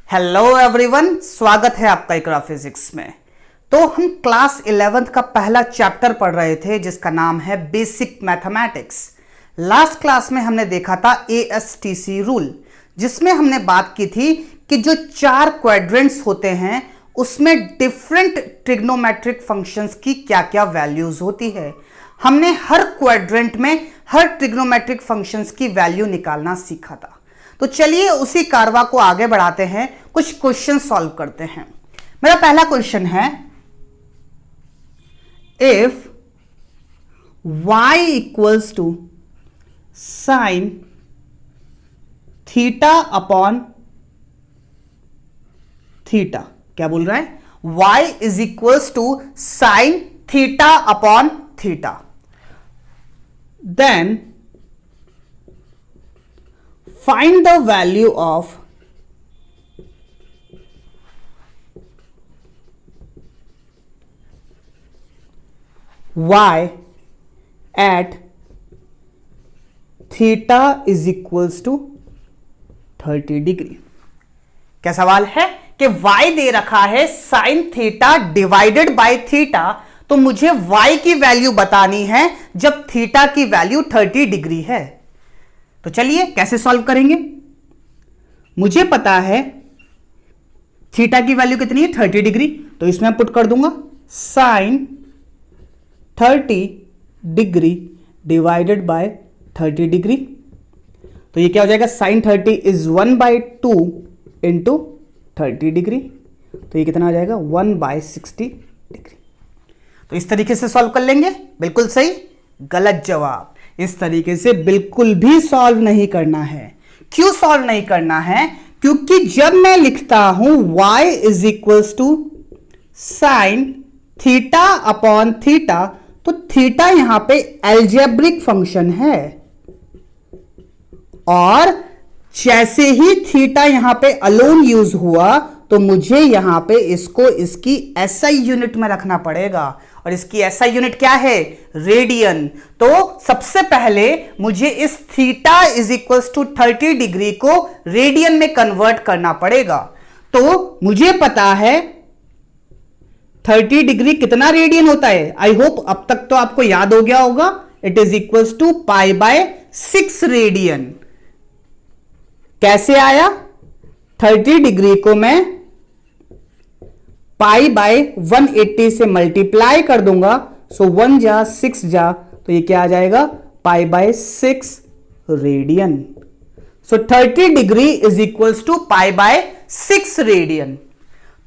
Hello everyone, स्वागत है आपका इकरा फिजिक्स में। तो हम क्लास 11th का पहला चैप्टर पढ़ रहे थे जिसका नाम है बेसिक मैथमेटिक्स। लास्ट क्लास में हमने देखा था ASTC रूल, जिसमें हमने बात की थी कि जो 4 क्वाड्रेंट्स होते हैं उसमें डिफरेंट ट्रिग्नोमेट्रिक फंक्शंस की क्या क्या वैल्यूज होती है। हमने हर क्वाड्रेंट में हर ट्रिग्नोमेट्रिक फंक्शंस की वैल्यू निकालना सीखा था। तो चलिए उसी कारवा को आगे बढ़ाते हैं, कुछ क्वेश्चन सॉल्व करते हैं। मेरा पहला क्वेश्चन है, if y equals to sine theta upon theta, क्या बोल रहा है? y is equals to sine theta upon theta, then find the value of y at theta is equals to 30 degree. क्या सवाल है कि y दे रखा है sine theta divided by theta, तो मुझे y की वैल्यू बतानी है जब थीटा की वैल्यू 30 डिग्री है। तो चलिए कैसे सॉल्व करेंगे। मुझे पता है थीटा की वैल्यू कितनी है, 30 डिग्री, तो इसमें पुट कर दूंगा sine 30 degree divided by 30 degree. तो ये क्या हो जाएगा, साइन 30 इज 1/2 इंटू 30 डिग्री, तो ये कितना आ जाएगा 1/60 डिग्री। तो इस तरीके से सॉल्व कर लेंगे। बिल्कुल सही, गलत जवाब। इस तरीके से बिल्कुल भी सॉल्व नहीं करना है। क्यों सॉल्व नहीं करना है? क्योंकि जब मैं लिखता हूं y is equals to sine theta upon theta, तो थीटा यहां पे एल्जेब्रिक फंक्शन है, और जैसे ही थीटा यहां पे अलोन यूज हुआ तो मुझे यहां पे इसको इसकी SI यूनिट में रखना पड़ेगा, और इसकी SI यूनिट क्या है, रेडियन। तो सबसे पहले मुझे इस theta is equals to 30 degree को रेडियन में कन्वर्ट करना पड़ेगा। तो मुझे पता है 30 डिग्री कितना रेडियन होता है। आई होप अब तक तो आपको याद हो गया होगा, it is equals to π/6 radian. कैसे आया? 30 डिग्री को मैं π/180 से मल्टीप्लाई कर दूंगा, सो 1 जा 6 जा, तो ये क्या आ जाएगा π/6 radian. So 30 degree is equals to π/6 radian.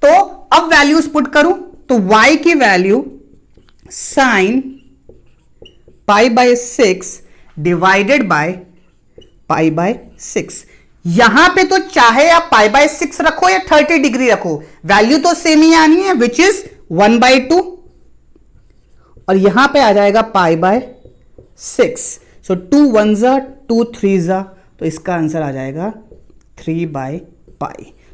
तो अब वैल्यूज पुट करूं तो y की वैल्यू साइन π/6 डिवाइडेड बाय π/6। यहां पे तो चाहे आप π/6 रखो या 30 डिग्री रखो, वैल्यू तो सेम ही आनी है, विच इज 1/2, और यहां पे आ जाएगा π/6। सो 2 1 जा 2 3 जा, तो इसका आंसर आ जाएगा 3/π।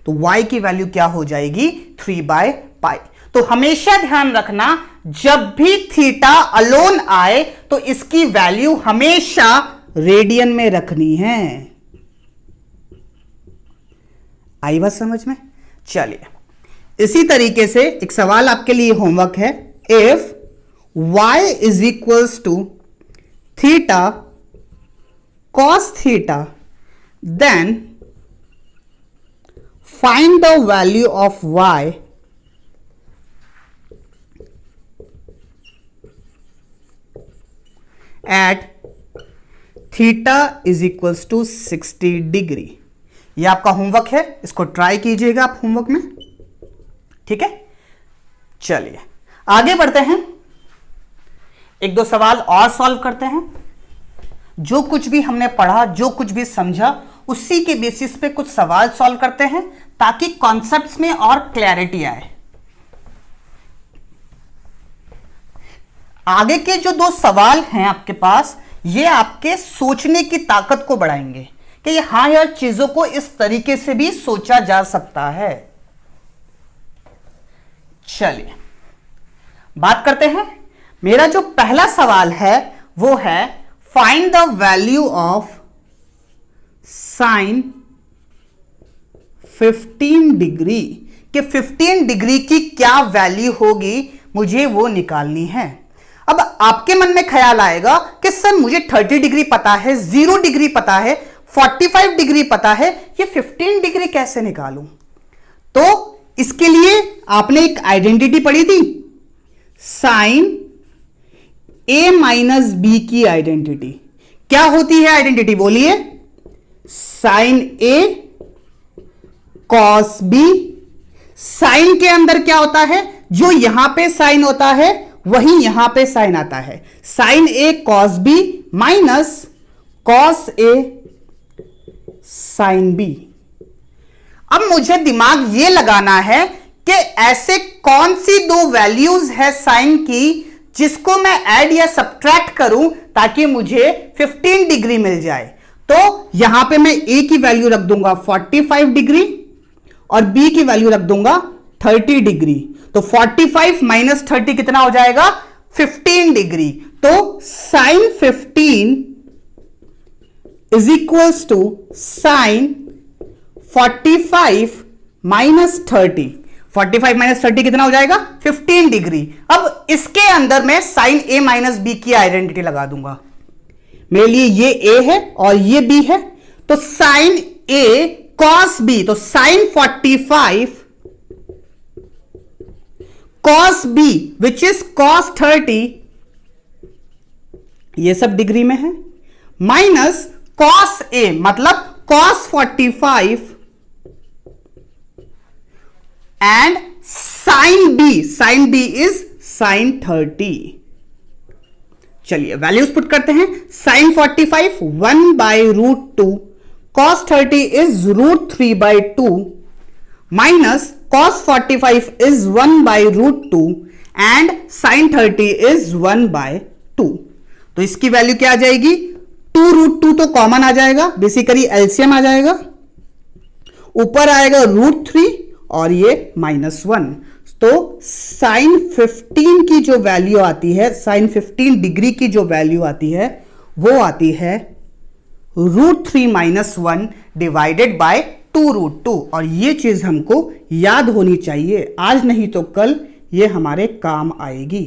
तो y की वैल्यू क्या हो जाएगी, 3/π। तो हमेशा ध्यान रखना, जब भी थीटा अलोन आए तो इसकी वैल्यू हमेशा रेडियन में रखनी है। आई बात समझ में? चलिए इसी तरीके से एक सवाल आपके लिए होमवर्क है, if y is equals to theta cos theta, then find the value of y at theta is equals to 60 degree. ये आपका होमवर्क है, इसको ट्राई कीजिएगा आप होमवर्क में, ठीक है। चलिए आगे बढ़ते हैं, एक दो सवाल और सॉल्व करते हैं। जो कुछ भी हमने पढ़ा, जो कुछ भी समझा, उसी के बेसिस पे कुछ सवाल सॉल्व करते हैं ताकि कॉन्सेप्ट्स में और क्लैरिटी आए। आगे के जो 2 सवाल हैं आपके पास, ये आपके सोचने की ताकत को बढ़ाएंगे कि हाँ यार, चीजों को इस तरीके से भी सोचा जा सकता है। चलिए बात करते हैं। मेरा जो पहला सवाल है वो है, find the value of sine 15 degree कि 15 डिग्री की क्या वैल्यू होगी, मुझे वो निकालनी है। अब आपके मन में ख्याल आएगा कि सर मुझे 30 डिग्री पता है, 0 डिग्री पता है, 45 डिग्री पता है, ये 15 डिग्री कैसे निकालूं? तो इसके लिए आपने एक आइडेंटिटी पढ़ी थी, साइन ए माइनस बी की आइडेंटिटी। क्या होती है आइडेंटिटी, बोलिए? साइन ए कॉस बी। साइन के अंदर क्या होता है, जो यहां पे साइन होता है वही यहां पे साइन आता है। साइन ए कॉस बी माइनस कॉस ए साइन बी। अब मुझे दिमाग ये लगाना है कि ऐसे कौन सी दो वैल्यूज है साइन की जिसको मैं ऐड या सब्ट्रैक्ट करूं ताकि मुझे 15 डिग्री मिल जाए। तो यहां पे मैं ए की वैल्यू रख दूंगा 45 डिग्री और बी की वैल्यू रख दूंगा 30 डिग्री। तो 45 माइनस 30 कितना हो जाएगा, 15 डिग्री। तो sine 15 is equals to sine 45 minus 30। 45 minus 30 कितना हो जाएगा, 15 डिग्री। अब इसके अंदर मैं साइन ए माइनस बी की आइडेंटिटी लगा दूंगा। मेरे लिए ये ए है और ये बी है, तो साइन ए कॉस बी, तो sine 45 cos B which is cos 30, ये सब डिग्री में है, माइनस कॉस ए मतलब cos 45 and sine B is sine 30। चलिए वैल्यूज पुट करते हैं। Sine 45 1/√2, cos 30 is √3/2 minus cos 45 is 1/√2 and sin 30 is 1/2। तो इसकी वैल्यू क्या आ जाएगी, 2√2 तो कॉमन आ जाएगा, बेसिकली एलसीएम आ जाएगा, ऊपर आएगा √3 और ये -1। तो sin 15 की जो वैल्यू आती है, sin 15 डिग्री की जो वैल्यू आती है वो आती है √3 - 1 डिवाइडेड बाय 2√2। और ये चीज हमको याद होनी चाहिए, आज नहीं तो कल ये हमारे काम आएगी।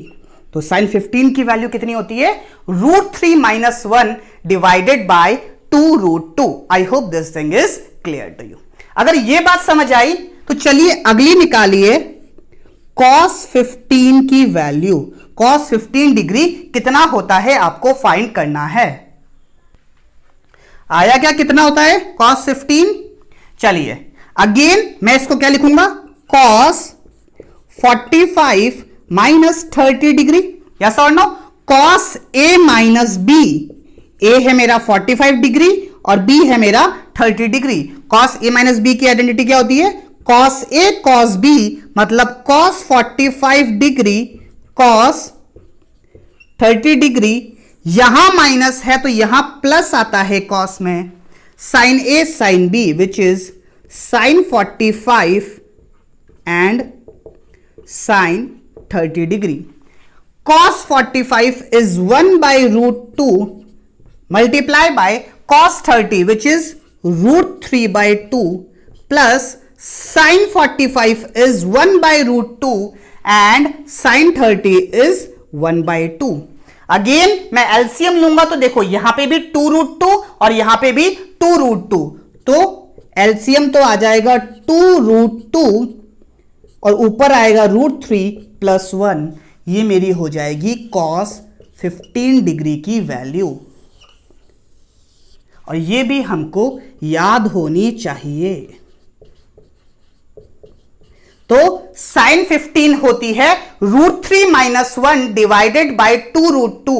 तो sin 15 की वैल्यू कितनी होती है, √3 - 1 divided by 2√2। I hope this thing is clear to you. अगर ये बात समझ आई तो चलिए अगली निकालिए, cos 15 की वैल्यू। cos 15 डिग्री कितना होता है आपको फाइंड करना है। आया क्या, कितना होता है cos 15? चलिए अगेन मैं इसको क्या लिखूंगा, cos 45 माइनस 30 डिग्री, यस और no. cos a minus B, a है मेरा 45 डिग्री और b है मेरा 30 डिग्री। cos a माइनस बी की आइडेंटिटी क्या होती है, cos a cos b मतलब cos 45 डिग्री cos 30 डिग्री। यहां माइनस है तो यहां प्लस आता है cos में, sin a sin b which is sin 45 and sin 30 degree. Cos 45 is 1/√2 multiply by cos 30 which is √3/2 plus sin 45 is 1/√2 and sin 30 is 1/2। Again मैं LCM लूंगा तो देखो यहां पे भी 2√2 और यहां पे भी 2√2, तो एलसीएम तो आ जाएगा 2√2 और ऊपर आएगा √3 + 1। ये मेरी हो जाएगी cos 15 डिग्री की वैल्यू। और ये भी हमको याद होनी चाहिए। तो sin 15 होती है √3 - 1 डिवाइडेड बाय 2√2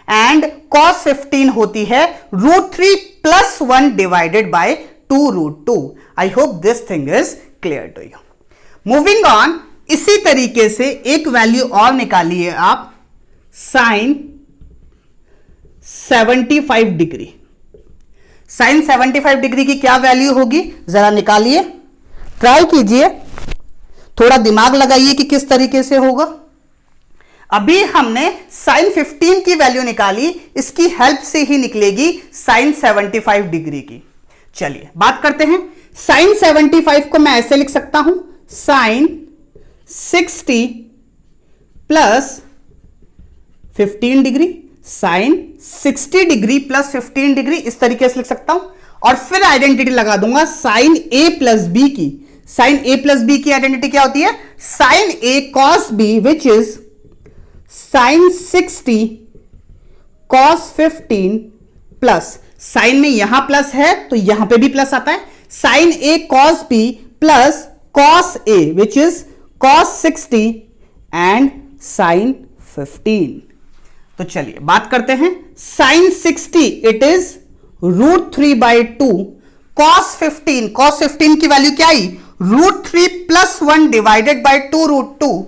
एंड cos 15 होती है √3 + 1 divided by 2√2। I hope this thing is clear to you. Moving on, इसी तरीके से एक वैल्यू और निकालिए आप, sin 75 डिग्री। sin 75 डिग्री की क्या वैल्यू होगी, जरा निकालिए, ट्राई कीजिए, थोड़ा दिमाग लगाइए कि किस तरीके से होगा। अभी हमने sin 15 की वैल्यू निकाली, इसकी हेल्प से ही निकलेगी sin 75 डिग्री की। चलिए बात करते हैं। साइन 75 को मैं ऐसे लिख सकता हूं, sine 60 plus 15 degree, sine 60 degree plus 15 degree, इस तरीके से लिख सकता हूं। और फिर आइडेंटिटी लगा दूंगा साइन ए प्लस बी की। साइन ए प्लस बी की आइडेंटिटी क्या होती है? Sine A cos B which is sine 60 cos 15 plus, sine में यहां प्लस है तो यहां पे भी प्लस आता है, sine A cos b plus cos a which is cos 60 and sine 15। तो चलिए बात करते हैं। साइन 60 इट इज √3/2, कॉस 15 की वैल्यू क्या आई? √3 + 1 divided by 2√2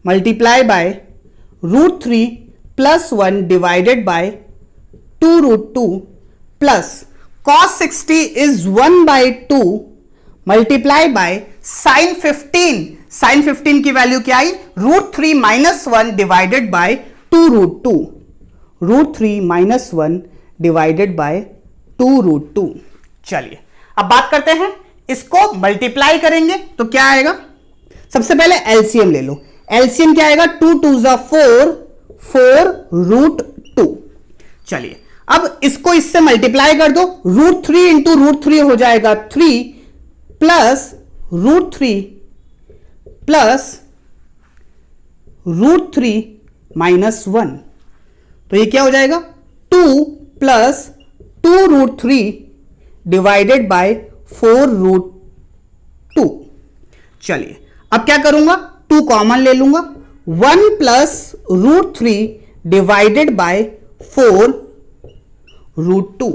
multiply by √3 + 1 divided by 2√2 plus cos 60 is 1/2 multiply by sine 15 की वैल्यू क्या आई? √3 - 1 डिवाइडेड बाय 2√2, √3 - 1 डिवाइडेड बाय 2√2। चलिए अब बात करते हैं, इसको मल्टीप्लाई करेंगे तो क्या आएगा? सबसे पहले एलसीएम ले लो। एलसीएम क्या आएगा? 2 × 2 = 4, 4√2। चलिए अब इसको इससे मल्टीप्लाई कर दो, √3 × √3 हो जाएगा 3 प्लस √3 प्लस √3 - 1, तो ये क्या हो जाएगा? 2 प्लस 2√3 डिवाइडेड बाय 4√2। चलिए अब क्या करूंगा? 2 कॉमन ले लूंगा, 1 plus √3 divided by 4√2।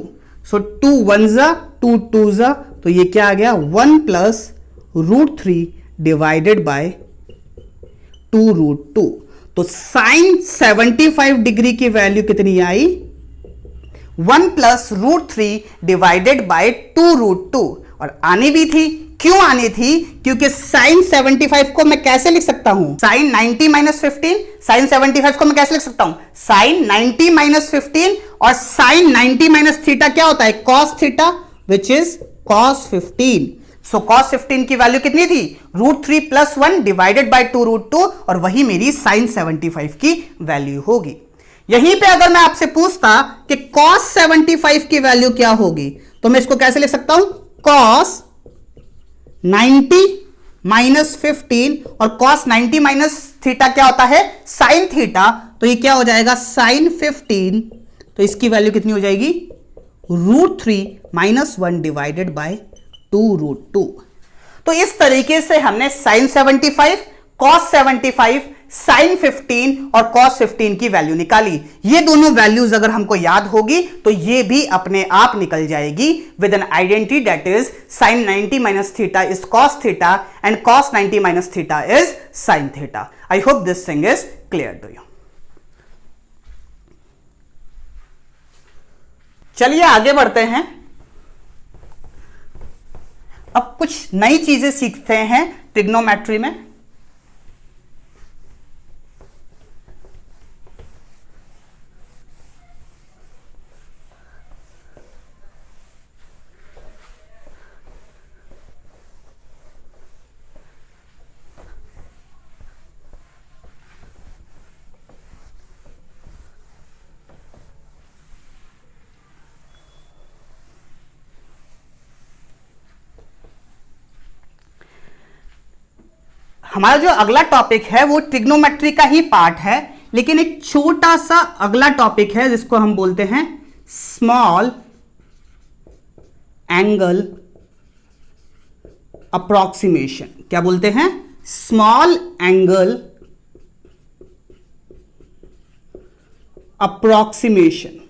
So 2 1s 2 2s, तो ये क्या आ गया? 1 प्लस √3 डिवाइडेड बाय 2√2। तो साइन 75 डिग्री की वैल्यू कितनी आई? 1 प्लस √3 डिवाइडेड बाय 2√2। और आनी भी थी, क्यों आनी थी? क्योंकि साइन 75 को मैं कैसे लिख सकता हूं? साइन 90 - 15, साइन 75 को मैं कैसे लिख सकता हूं? साइन 90 - 15, और साइन 90 - थीटा क्या होता है? Cos theta which is cos 15। So cos 15 की वैल्यू कितनी थी? √3 + 1 डिवाइडेड बाय 2√2, और वही मेरी साइन 75 की वैल्यू होगी। यहीं पे अगर मैं आपसे पूछता कि cos 75 की वैल्यू क्या होगी, तो मैं इसको कैसे लिख सकता हूं? cos 90 - 15, और cos 90 - थीटा क्या होता है? साइन थीटा, तो ये क्या हो जाएगा? साइन 15, तो इसकी वैल्यू कितनी हो जाएगी? √3 - 1 डिवाइडेड बाय 2√2। तो इस तरीके से हमने साइन 75, cos 75, साइन 15 और cos 15 की वैल्यू निकाली। ये दोनों वैल्यूज अगर हमको याद होगी तो ये भी अपने आप निकल जाएगी with an identity that is sine 90 - theta is cos theta and cos 90 - theta is sine theta. I hope this thing is clear to you. चलिए आगे बढ़ते हैं। अब कुछ नई चीजें सीखते हैं ट्रिग्नोमेट्री में। हमारा जो अगला टॉपिक है वो ट्रिग्नोमेट्री का ही पार्ट है, लेकिन एक छोटा सा अगला टॉपिक है जिसको हम बोलते हैं स्मॉल एंगल अप्रॉक्सीमेशन। क्या बोलते हैं? Small angle approximation.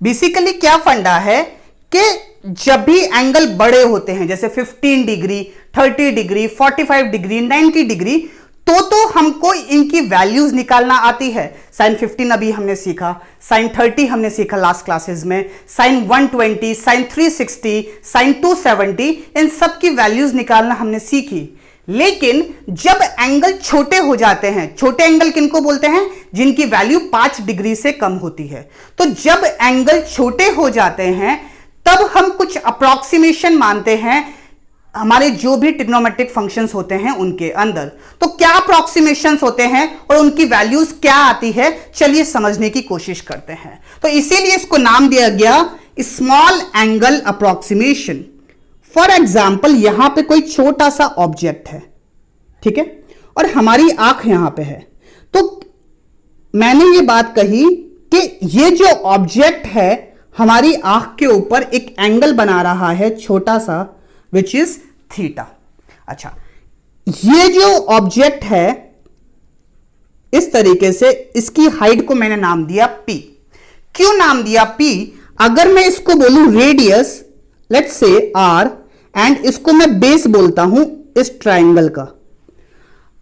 बेसिकली क्या फंडा है कि जब भी एंगल बड़े होते हैं, जैसे 15 डिग्री, 30 डिग्री, 45 डिग्री, 90 डिग्री, तो हमको इनकी वैल्यूज निकालना आती है। साइन 15 अभी हमने सीखा, साइन 30 हमने सीखा लास्ट क्लासेस में, साइन 120, साइन 360, साइन 270, इन सब की वैल्यूज निकालना हमने सीखी। लेकिन जब एंगल छोटे हो जाते हैं, छोटे एंगल किनको बोलते हैं? जिनकी वैल्यू 5 डिग्री से कम होती है। तो जब एंगल छोटे हो जाते हैं तब हम कुछ अप्रॉक्सीमेशन मानते हैं हमारे जो भी ट्रिग्नोमेट्रिक फंक्शंस होते हैं उनके अंदर। तो क्या अप्रॉक्सीमेशंस होते हैं और उनकी वैल्यूज क्या आती है, चलिए समझने की कोशिश करते हैं। तो इसीलिए इसको नाम दिया गया small angle approximation. For example यहां पे कोई छोटा सा ऑब्जेक्ट है, ठीक है, और हमारी आंख यहां पे है। तो मैंने ये बात कही कि ये जो ऑब्जेक्ट है हमारी आंख के ऊपर एक एंगल बना रहा है छोटा सा, विच इज थीटा। अच्छा, ये जो ऑब्जेक्ट है इस तरीके से, इसकी हाइट को मैंने नाम दिया p। क्यों नाम दिया p? अगर मैं इसको बोलूं radius, let's say r, and इसको मैं बेस बोलता हूं इस ट्राइंगल का,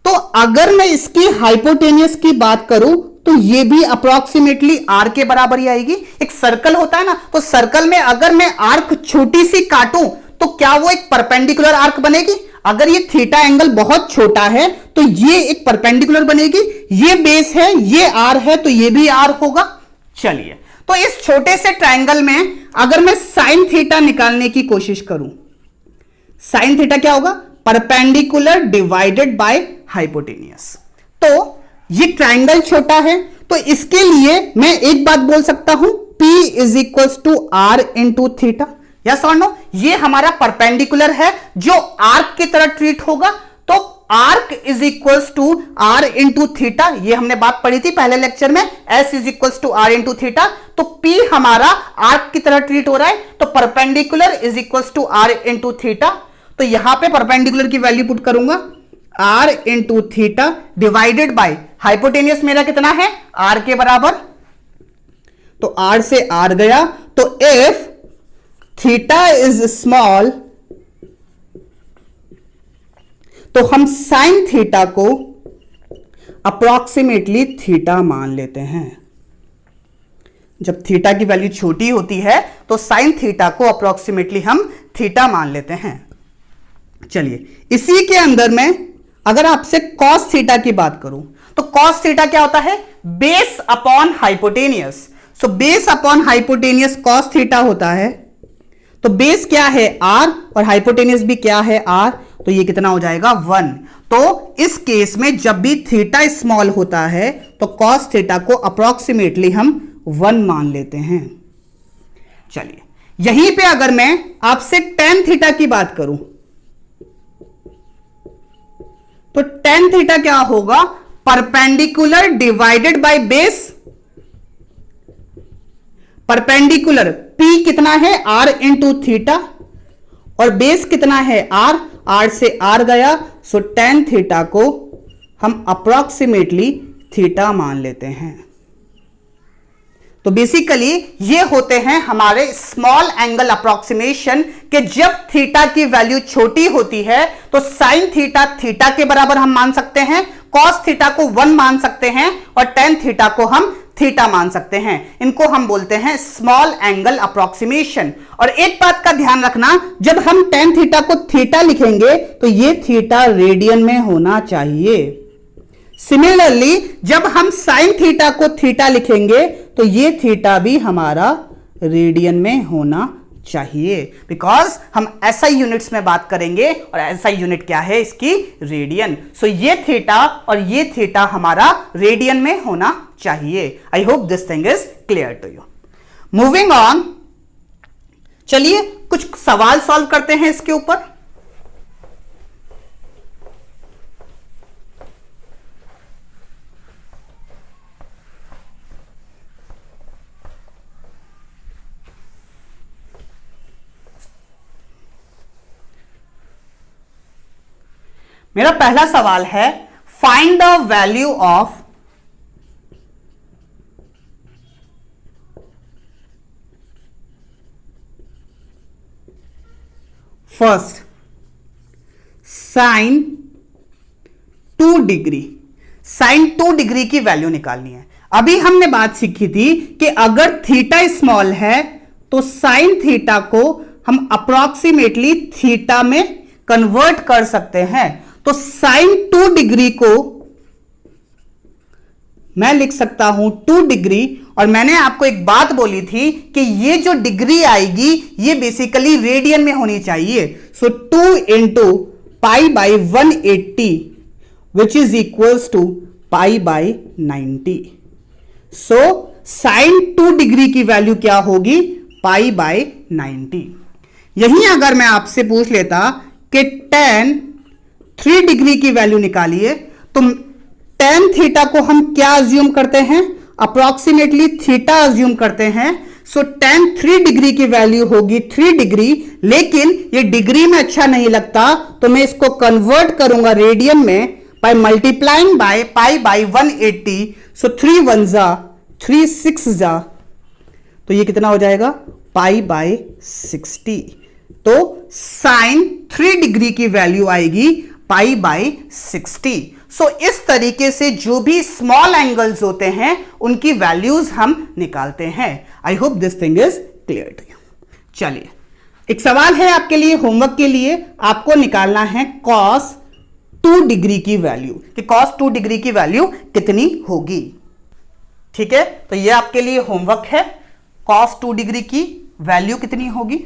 तो अगर मैं इसकी हाइपोटेनियस की बात करूं तो ये भी अप्रॉक्सीमेटली r के बराबर ही आएगी। एक सर्कल होता है ना, तो सर्कल में अगर मैं आर्क छोटी सी काटूं तो क्या वो एक परपेंडिकुलर आर्क बनेगी? अगर ये थीटा एंगल बहुत छोटा है तो ये एक परपेंडिकुलर बनेगी। ये बेस है, ये r है, तो ये भी r होगा। चलिए, तो इस छोटे से ट्राइंगल में अगर मैं साइन थीटा निकालने की कोशिश करूं, साइन थीटा क्या होगा? Perpendicular divided by hypotenuse. तो ये ट्राइंगल छोटा है, तो इसके लिए मैं एक बात बोल सकता हूं, P is equal to R into theta. Yes और नो? ये हमारा परपेंडिकुलर है जो आर्क की तरह ट्रीट होगा। तो arc is equal to R into theta, ये हमने बात पढ़ी थी पहले लेक्चर में, S is equal to R into theta. तो P हमारा आर्क की तरह ट्रीट हो रहा है, तो perpendicular is equal to R into theta. तो यहां पे परपेंडिकुलर की वैल्यू पुट करूंगा, R into theta divided by hypotenuse मेरा कितना है? R के बराबर। तो R से R गया, तो इफ थीटा इज स्मॉल, तो हम साइन थीटा को अप्रॉक्सीमेटली थीटा मान लेते हैं। जब थीटा की वैल्यू छोटी होती है तो साइन थीटा को अप्रॉक्सीमेटली हम थीटा मान लेते हैं। चलिए, इसी के अंदर में अगर आपसे कॉस थीटा की बात करूं तो कॉस थीटा क्या होता है? Base upon hypotenuse. So base upon hypotenuse cos theta होता है। तो बेस क्या है? r, और हाइपोटेनियस भी क्या है? r। तो ये कितना हो जाएगा? 1। तो इस केस में जब भी थीटा स्मॉल होता है तो कॉस थीटा को अप्रॉक्सीमेटली हम 1 मान लेते हैं। चलिए, यहीं पे अगर मैं आपसे टेन थीटा की बात करूं तो टेन थीटा क्या होगा? Perpendicular divided by base. Perpendicular P कितना है? R इंटू थीटा, और बेस कितना है? R। R से R गया, सो टेन थीटा को हम अप्रॉक्सीमेटली थीटा मान लेते हैं। तो बेसिकली ये होते हैं हमारे स्मॉल एंगल अप्रॉक्सीमेशन के जब थीटा की वैल्यू छोटी होती है तो साइन थीटा थीटा के बराबर हम मान सकते हैं, कॉस थीटा को 1 मान सकते हैं, और टेन थीटा को हम थीटा मान सकते हैं। इनको हम बोलते हैं स्मॉल एंगल अप्रॉक्सीमेशन। और एक बात का ध्यान रखना, जब हम टेन थीटा को थीटा लिखेंगे तो ये थीटा रेडियन में होना चाहिए। सिमिलरली जब हम साइन थीटा को थीटा लिखेंगे तो ये थीटा भी हमारा रेडियन में होना चाहिए, बिकॉज हम एसआई यूनिट्स में बात करेंगे और एसआई यूनिट क्या है इसकी? रेडियन। सो ये थीटा और ये थीटा हमारा रेडियन में होना चाहिए। I hope this thing is clear to you. Moving on, चलिए कुछ सवाल सॉल्व करते हैं इसके ऊपर। मेरा पहला सवाल है, find the value of first sine 2 degree. Sine 2 degree की वैल्यू निकालनी है। अभी हमने बात सीखी थी कि अगर थीटा स्मॉल है तो साइन थीटा को हम अप्रॉक्सीमेटली थीटा में कन्वर्ट कर सकते हैं। तो साइन 2 डिग्री को मैं लिख सकता हूं 2 डिग्री, और मैंने आपको एक बात बोली थी कि ये जो डिग्री आएगी ये बेसिकली रेडियन में होनी चाहिए। So 2 into pi by 180 which is equals to pi by 90। So sine 2 degree की वैल्यू क्या होगी? Pi by 90। यही अगर मैं आपसे पूछ लेता कि tan 3 डिग्री की वैल्यू निकालिए, तो tan थीटा को हम क्या अज्यूम करते हैं? अप्रोक्सीमेटली थीटा अज्यूम करते हैं। सो tan 3 डिग्री की वैल्यू होगी 3 डिग्री, लेकिन ये डिग्री में अच्छा नहीं लगता तो मैं इसको कन्वर्ट करूंगा रेडियन में by multiplying by pi by 180। सो 3 1 जा 3 6 जा, तो ये कितना हो जाएगा? Pi by 60। तो साइन 3 डिग्री की वैल्यू आएगी पाई बाई 60। सो इस तरीके से जो भी स्मॉल एंगल्स होते हैं उनकी वैल्यूज हम निकालते हैं। I hope this thing is clear to you. चलिए, एक सवाल है आपके लिए होमवर्क के लिए, आपको निकालना है cos 2 डिग्री की वैल्यू, कि cos 2 डिग्री की वैल्यू कितनी होगी। ठीक है, तो ये आपके लिए होमवर्क है, cos 2 डिग्री की वैल्यू कितनी होगी।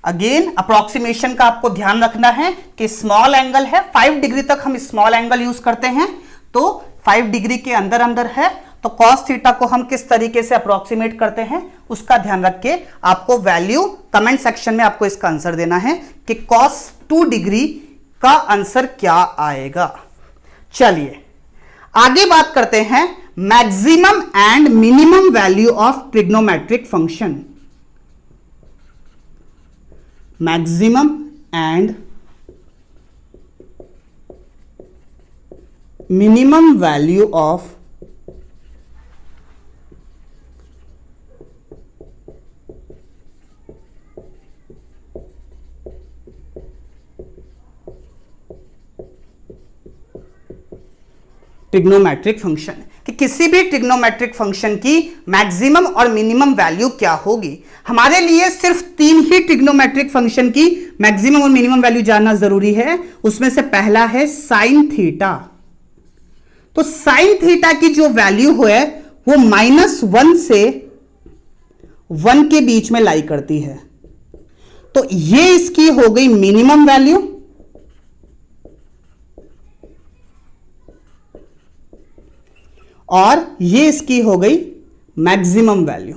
अगेन अप्रोक्सीमेशन का आपको ध्यान रखना है कि स्मॉल एंगल है, 5 डिग्री तक हम स्मॉल एंगल यूज करते हैं, तो 5 डिग्री के अंदर अंदर है, तो cos थीटा को हम किस तरीके से अप्रोक्सीमेट करते हैं उसका ध्यान रख के आपको वैल्यू कमेंट सेक्शन में आपको इसका आंसर देना है कि cos 2 डिग्री का आंसर क्या आएगा। चलिए आगे बात करते हैं maximum and minimum value of trigonometric function. Maximum and minimum value of trigonometric function, कि किसी भी ट्रिग्नोमेट्रिक फंक्शन की मैक्सिमम और मिनिमम वैल्यू क्या होगी। हमारे लिए सिर्फ 3 ही ट्रिग्नोमेट्रिक फंक्शन की मैक्सिमम और मिनिमम वैल्यू जानना जरूरी है। उसमें से पहला है साइन थीटा। तो साइन थीटा की जो वैल्यू है वो -1 से 1 के बीच में लाई करती है, तो ये इसकी हो गई मिनिमम वैल्यू, और ये इसकी हो गई मैक्सिमम वैल्यू।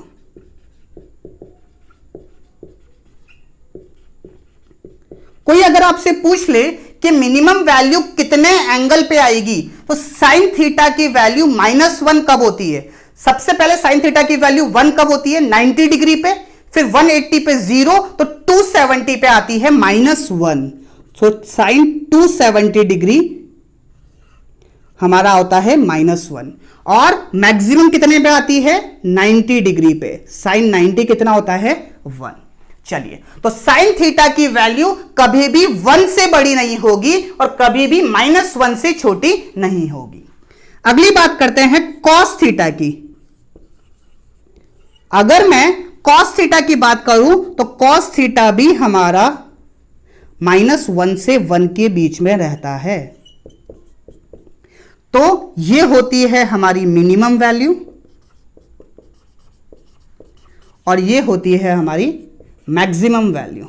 कोई अगर आपसे पूछ ले कि मिनिमम वैल्यू कितने एंगल पे आएगी, तो साइन थीटा की वैल्यू -1 कब होती है? सबसे पहले साइन थीटा की वैल्यू 1 कब होती है? 90 डिग्री पे, फिर 180 पे 0, तो 270 पे आती है -1। तो साइन 270 डिग्री हमारा होता है -1, और मैक्सिमम कितने पे आती है? 90 डिग्री पे। साइन 90 कितना होता है? 1। चलिए, तो साइन थीटा की वैल्यू कभी भी 1 से बड़ी नहीं होगी और कभी भी -1 से छोटी नहीं होगी। अगली बात करते हैं कॉस थीटा की। अगर मैं कॉस थीटा की बात करूं तो कॉस थीटा भी हमारा -1 से 1 के बीच में रहता है, तो ये होती है हमारी मिनिमम वैल्यू और ये होती है हमारी मैक्सिमम वैल्यू।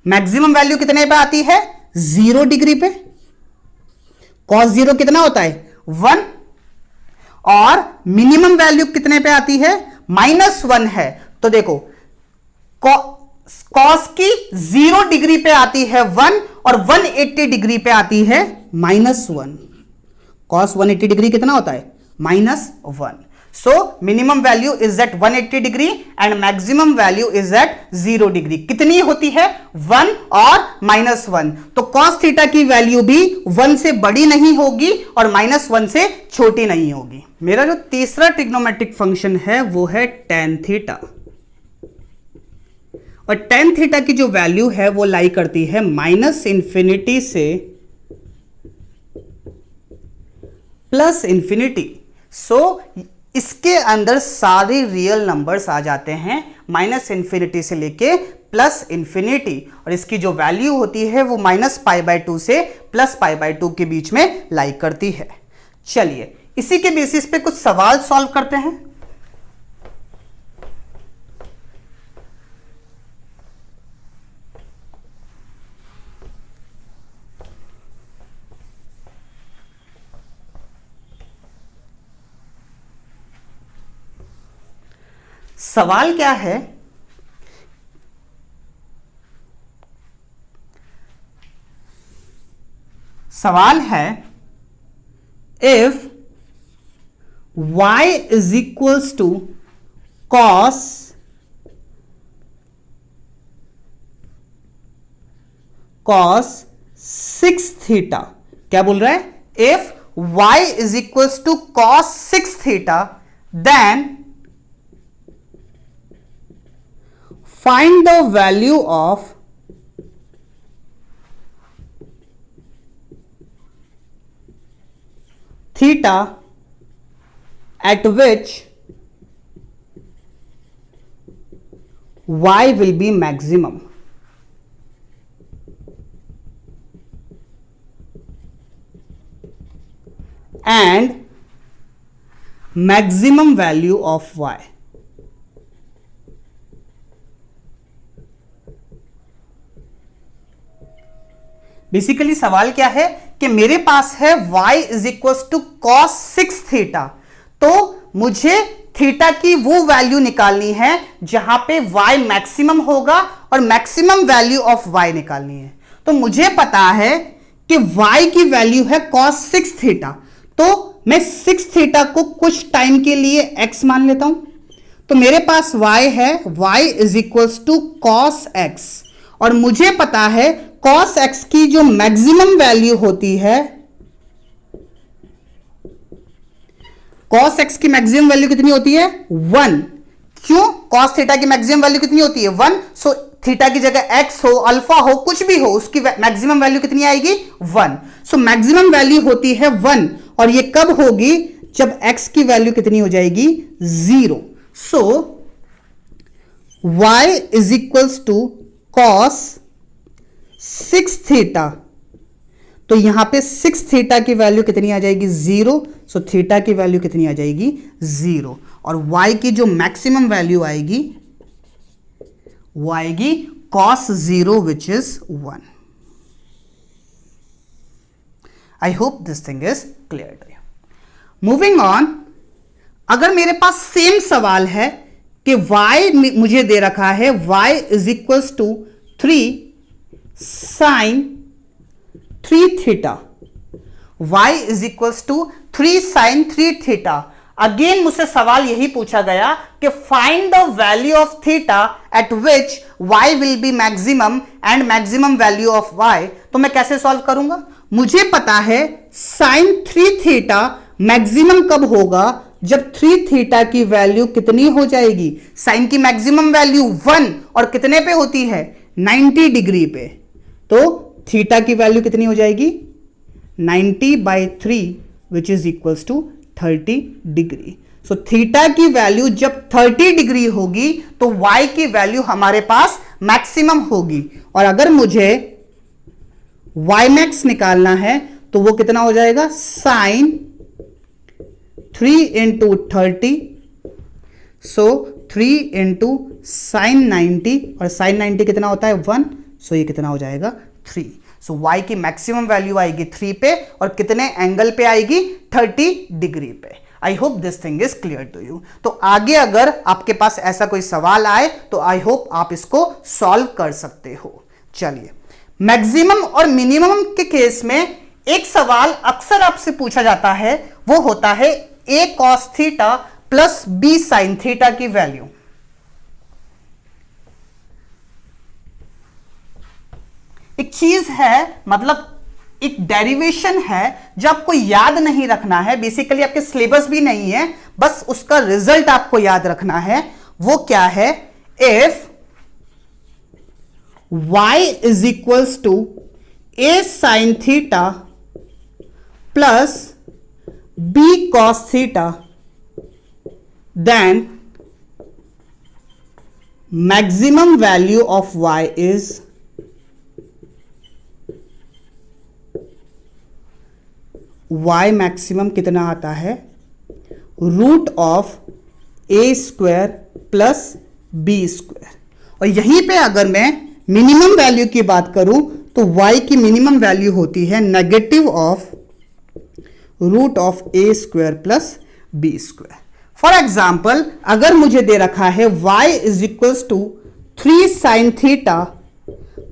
मैक्सिमम वैल्यू कितने पे आती है? 0 डिग्री पे। cos 0 कितना होता है? 1। और मिनिमम वैल्यू कितने पे आती है? -1 है। तो देखो cos की 0 डिग्री पे आती है 1 और 180 डिग्री पे आती है -1। cos 180 डिग्री कितना होता है? -1। So minimum value is at 180 degree and maximum value is at 0 degree. कितनी होती है? 1 और -1। तो cos थीटा की वैल्यू भी 1 से बड़ी नहीं होगी और -1 से छोटी नहीं होगी। मेरा जो तीसरा ट्रिग्नोमेट्रिक फंक्शन है वो है tan थीटा, और tan थीटा की जो वैल्यू है वो लाई करती है -∞ से +∞। सो इसके अंदर सारे रियल नंबर्स आ जाते हैं, -∞ से लेके प्लस इंफिनिटी, और इसकी जो वैल्यू होती है वो -π/2 से +π/2 के बीच में लाई करती है। चलिए इसी के बेसिस पे कुछ सवाल सॉल्व करते हैं। सवाल क्या है, सवाल है if y is equals to cos cos 6 theta, क्या बोल रहा है, if y is equals to cos 6 theta then find the value of theta at which y will be maximum. And maximum value of y. Basically सवाल क्या है कि मेरे पास है y is equal to cos 6 theta, तो मुझे theta की वो वैल्यू निकालनी है जहां पे y मैक्सिमम होगा और मैक्सिमम वैल्यू ऑफ y निकालनी है। तो मुझे पता है कि y की वैल्यू है cos 6 थीटा, तो मैं 6 थीटा को कुछ टाइम के लिए x मान लेता हूं। तो मेरे पास y है, y is equal to cos x, और मुझे पता है cos x की जो मैक्सिमम वैल्यू होती है, cos x की मैक्सिमम वैल्यू कितनी होती है 1। क्यों, cos थीटा की मैक्सिमम वैल्यू कितनी होती है 1, सो थीटा की जगह x हो, अल्फा हो, कुछ भी हो, उसकी मैक्सिमम वैल्यू कितनी आएगी 1। सो मैक्सिमम वैल्यू होती है 1, और ये कब होगी, जब x की वैल्यू कितनी हो जाएगी 0। So y is equals to cos 6 theta, तो यहां पे 6 थीटा की वैल्यू कितनी आ जाएगी 0, सो थीटा की वैल्यू कितनी आ जाएगी 0, और y की जो मैक्सिमम वैल्यू आएगी वो आएगी cos 0 which is 1। I hope this thing is clear to you. Moving on, अगर मेरे पास सेम सवाल है कि y मुझे दे रखा है y is equals to 3 sin 3 theta, y is equals to 3 sin 3 theta. Again मुझसे सवाल यही पूछा गया कि find the value of theta at which y will be maximum and maximum value of y। तो मैं कैसे सॉल्व करूंगा, मुझे पता है sin 3 थीटा मैक्सिमम कब होगा, जब 3 थीटा की वैल्यू कितनी हो जाएगी, साइन की मैक्सिमम वैल्यू 1 और कितने पे होती है 90 डिग्री पे, तो थीटा की वैल्यू कितनी हो जाएगी 90/3 which is equals to 30 degree. So theta की वैल्यू जब 30 डिग्री होगी तो y की वैल्यू हमारे पास मैक्सिमम होगी, और अगर मुझे y मैक्स निकालना है तो वो कितना हो जाएगा साइन 3 इंटू 30, सो 3 इंटू साइन 90, और साइन 90 कितना होता है 1, सो ये कितना हो जाएगा 3। सो y की मैक्सिमम वैल्यू आएगी 3 पे, और कितने एंगल पे आएगी 30 डिग्री पे। I hope this thing is clear to you. तो आगे अगर आपके पास ऐसा कोई सवाल आए तो आई होप आप इसको सॉल्व कर सकते हो। चलिए, मैक्सिमम और मिनिमम के केस में एक सवाल अक्सर आपसे पूछा जाता है, वो होता है a cos theta plus b sin theta की वैल्यू। एक चीज है, मतलब एक डेरिवेशन है जो आपको याद नहीं रखना है, बेसिकली आपके सिलेबस भी नहीं है, बस उसका रिजल्ट आपको याद रखना है। वो क्या है, if y is equals to a sin theta plus b cos theta, then maximum value of y is y maximum कितना आता है, root of a square plus b square. और यहीं पे अगर मैं मिनिमम वैल्यू की बात करूं तो y की मिनिमम वैल्यू होती है negative of root of a square plus b square. For example अगर मुझे दे रखा है y is equals to 3 sine theta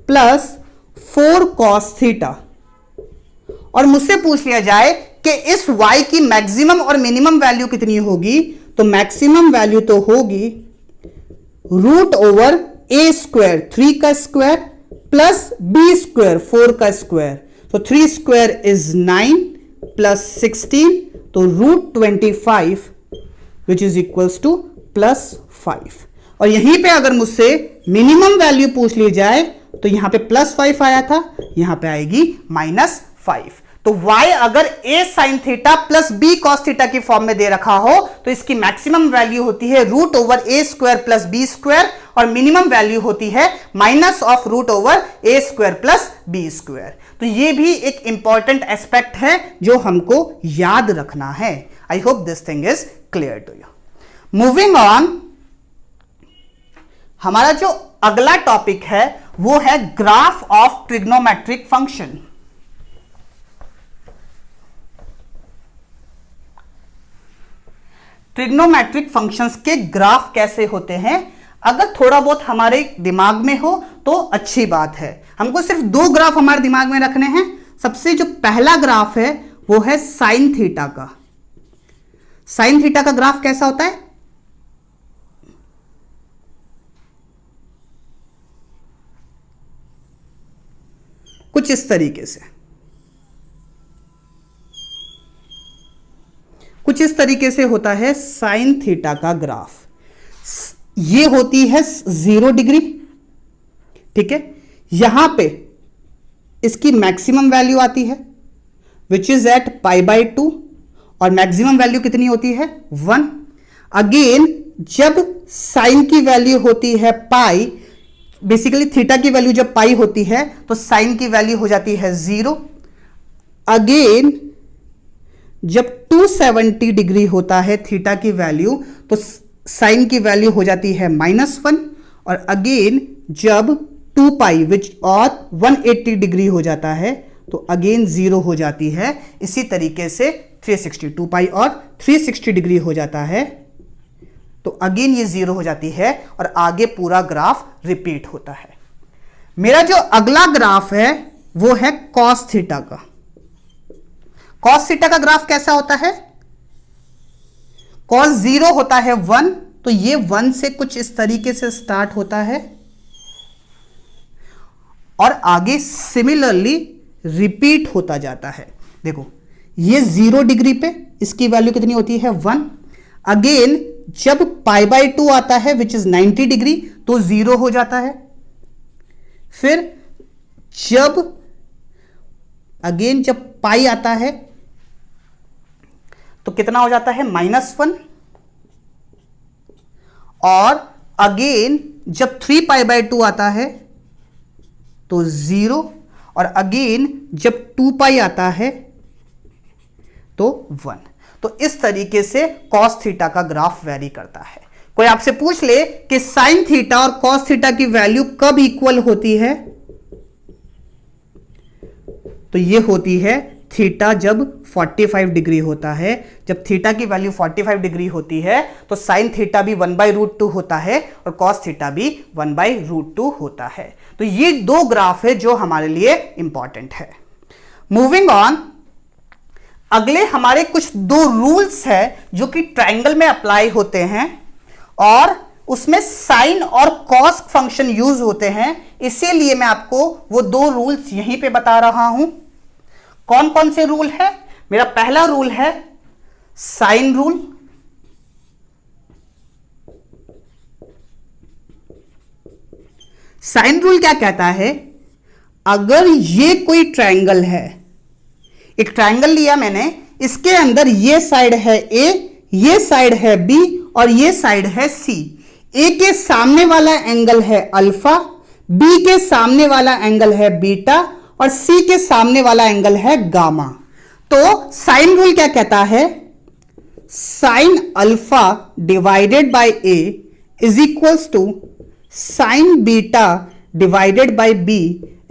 plus 4 cos theta, और मुझसे पूछ लिया जाए कि इस y की मैक्सिमम और मिनिमम वैल्यू कितनी होगी, तो मैक्सिमम वैल्यू तो होगी रूट ओवर ए स्क्वायर 3 का स्क्वायर प्लस बी स्क्वायर 4 का स्क्वायर। तो 3 स्क्वायर इज 9 प्लस 16, तो root 25 which is equals to plus 5। और यहीं पे अगर मुझसे मिनिमम वैल्यू पूछ ली जाए तो यहां पे प्लस 5 आया था, यहां पे आएगी -5। तो y अगर a sign theta plus b cos theta की फॉर्म में दे रखा हो तो इसकी मैक्सिमम वैल्यू होती है root over a square plus b square, और मिनिमम वैल्यू होती है minus of root over a square plus b square. तो ये भी एक इंपॉर्टेंट एस्पेक्ट है जो हमको याद रखना है। I hope this thing is clear to you. Moving on, हमारा जो अगला टॉपिक है वो है graph of trigonometric function. Trigonometric functions के ग्राफ कैसे होते हैं, अगर थोड़ा बहुत हमारे दिमाग में हो तो अच्छी बात है। हमको सिर्फ 2 ग्राफ हमारे दिमाग में रखने हैं। सबसे जो पहला ग्राफ है वो है साइन थीटा का। साइन थीटा का ग्राफ कैसा होता है, कुछ इस तरीके से, कुछ इस तरीके से होता है साइन थीटा का ग्राफ। ये होती है 0 डिग्री, ठीक है। यहां पे इसकी मैक्सिमम वैल्यू आती है विच इज एट π/2, और मैक्सिमम वैल्यू कितनी होती है 1। अगेन जब साइन की वैल्यू होती है पाई, बेसिकली थीटा की वैल्यू जब पाई होती है तो साइन की वैल्यू हो जाती है 0। अगेन जब 270 डिग्री होता है थीटा की वैल्यू तो साइन की वैल्यू हो जाती है -1, और अगेन जब 2 पाई विच और 180 डिग्री हो जाता है तो अगेन 0 हो जाती है। इसी तरीके से 360, 2 पाई और 360 डिग्री हो जाता है तो अगेन ये 0 हो जाती है, और आगे पूरा ग्राफ रिपीट होता है। मेरा जो अगला ग्राफ है वो है कॉस थीटा का। कॉस थीटा का ग्राफ कैसा होता है, कॉस 0 होता है 1, तो ये 1 से कुछ इस तरीके से स्टार्ट होता है और आगे सिमिलरली रिपीट होता जाता है। देखो ये 0 डिग्री पे इसकी वैल्यू कितनी होती है 1। अगेन जब π/2 आता है विच इज 90 डिग्री तो 0 हो जाता है। फिर जब अगेन जब पाई आता है तो कितना हो जाता है -1, और अगेन जब 3π/2 आता है तो 0, और अगेन जब 2π आता है तो 1। तो इस तरीके से कॉस थीटा का ग्राफ वेरी करता है। कोई आपसे पूछ ले कि साइन थीटा और कॉस थीटा की वैल्यू कब इक्वल होती है, तो ये होती है थीटा जब 45 डिग्री होता है। जब थीटा की वैल्यू 45 डिग्री होती है तो साइन थीटा भी 1/√2 होता है और कॉस थीटा भी 1/√2 होता है। तो ये 2 ग्राफ है जो हमारे लिए इंपॉर्टेंट है। मूविंग ऑन, अगले हमारे कुछ 2 रूल्स है जो कि ट्रायंगल में अप्लाई होते हैं और उसमें साइन और कॉस फंक्शन यूज होते हैं। इसीलिए मैं आपको वो 2 रूल्स यहीं पे बता रहा हूं। कौन कौन से रूल है? मेरा पहला रूल है साइन रूल, साइन रूल क्या कहता है, अगर ये कोई ट्रायंगल है, एक ट्रायंगल लिया मैंने, इसके अंदर ये साइड है ए, ये साइड है बी और ये साइड है सी, ए के सामने वाला एंगल है अल्फा, बी के सामने वाला एंगल है बीटा और सी के सामने वाला एंगल है गामा। तो साइन रूल क्या कहता है? Sine alpha divided by A is equals to sine beta divided by B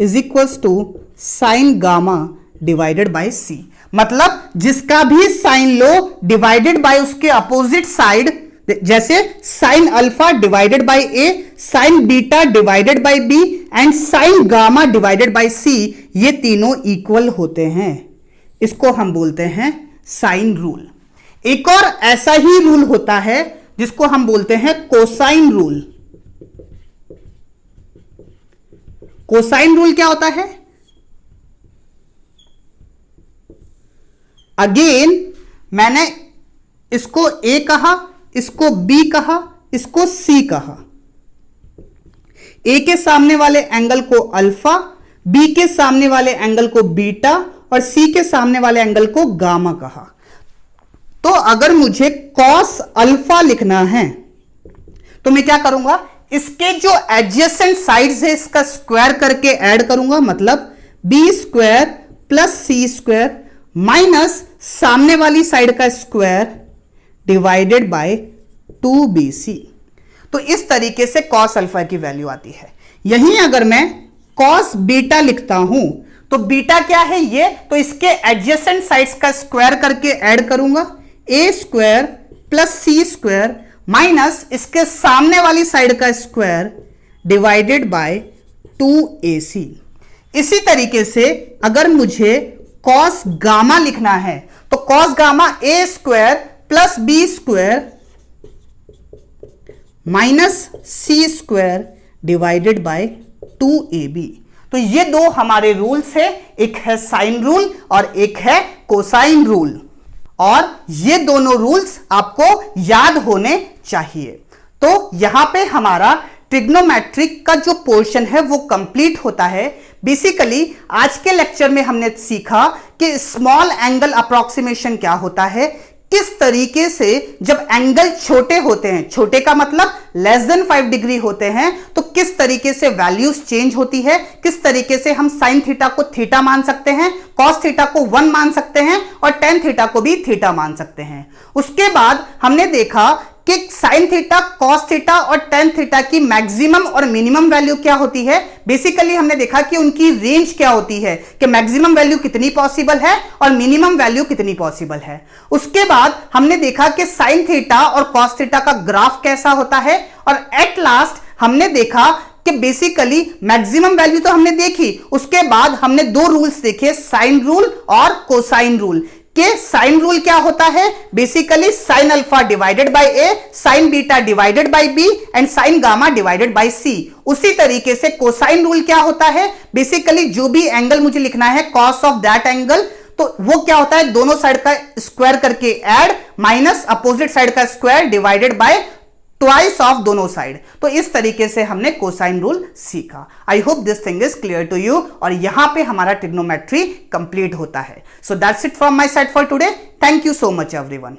is equals to sine gamma divided by C. मतलब जिसका भी साइन लो डिवाइडेड बाय उसके अपोजिट साइड, जैसे sine alpha divided by A, sine beta divided by B and sine gamma divided by C, ये तीनों equal होते हैं। इसको हम बोलते हैं साइन रूल। एक और ऐसा ही रूल होता है जिसको हम बोलते हैं कोसाइन रूल। कोसाइन रूल क्या होता है? अगेन मैंने इसको ए कहा, इसको बी कहा, इसको सी कहा। ए के सामने वाले एंगल को अल्फा, बी के सामने वाले एंगल को बीटा और सी के सामने वाले एंगल को गामा कहा। तो अगर मुझे कॉस अल्फा लिखना है तो मैं क्या करूंगा? इसके जो एडजेसेंट साइड्स है इसका स्क्वायर करके ऐड करूंगा, मतलब बी स्क्वायर प्लस सी स्क्वायर माइनस सामने वाली साइड का स्क्वायर डिवाइडेड बाय 2bc। तो इस तरीके से कॉस अल्फा की वैल्यू आती है। यहीं अगर मैं कॉस बीटा लिखता हूं तो बीटा क्या है ये? तो इसके एडजेसेंट साइड्स का स्क्वायर करके ऐड करूंगा, ए स्क्वायर प्लस सी स्क्वायर माइनस इसके सामने वाली साइड का स्क्वायर डिवाइडेड बाय 2ac। इसी तरीके से अगर मुझे कॉस गामा लिखना है तो cos gamma a square plus b square minus c square divided by 2ab। तो ये दो हमारे रूल्स है, एक है साइन रूल और एक है कोसाइन रूल, और ये दोनों रूल्स आपको याद होने चाहिए। तो यहां पे हमारा ट्रिग्नोमेट्रिक का जो पोर्शन है वो कंप्लीट होता है। बेसिकली आज के लेक्चर में हमने सीखा कि स्मॉल एंगल अप्रोक्सीमेशन क्या होता है, किस तरीके से जब एंगल छोटे होते हैं, छोटे का मतलब लेस देन 5 डिग्री होते हैं, तो किस तरीके से वैल्यूज चेंज होती है, किस तरीके से हम साइन थीटा को थीटा मान सकते हैं, कॉस थीटा को 1 मान सकते हैं और टेन थीटा को भी थीटा मान सकते हैं। उसके बाद हमने देखा कि साइन थीटा, कॉस थीटा और टेन थीटा की मैक्सिमम और मिनिमम वैल्यू क्या होती है। बेसिकली हमने देखा कि उनकी रेंज क्या होती है, कि मैक्सिमम वैल्यू कितनी पॉसिबल है और मिनिमम वैल्यू कितनी पॉसिबल है। उसके बाद हमने देखा कि साइन थीटा और कॉस थीटा का ग्राफ कैसा होता है, और एट लास्ट हमने देखा कि बेसिकली मैक्सिमम वैल्यू तो हमने देखी, उसके बाद हमने दो रूल्स देखे, साइन रूल और कोसाइन रूल। के साइन रूल क्या होता है? Basically sine alpha divided by A, sine beta divided by B and sine gamma divided by C. उसी तरीके से कोसाइन रूल क्या होता है? बेसिकली जो भी एंगल मुझे लिखना है कॉस ऑफ दैट एंगल, तो वो क्या होता है? दोनों साइड का स्क्वायर करके ऐड माइनस अपोजिट साइड का square divided by twice of दोनों साइड। तो इस तरीके से हमने कोसाइन रूल सीखा। I hope this thing is clear to you, और यहां पे हमारा ट्रिग्नोमेट्री कंप्लीट होता है। So that's it from my side for today. Thank you so much everyone.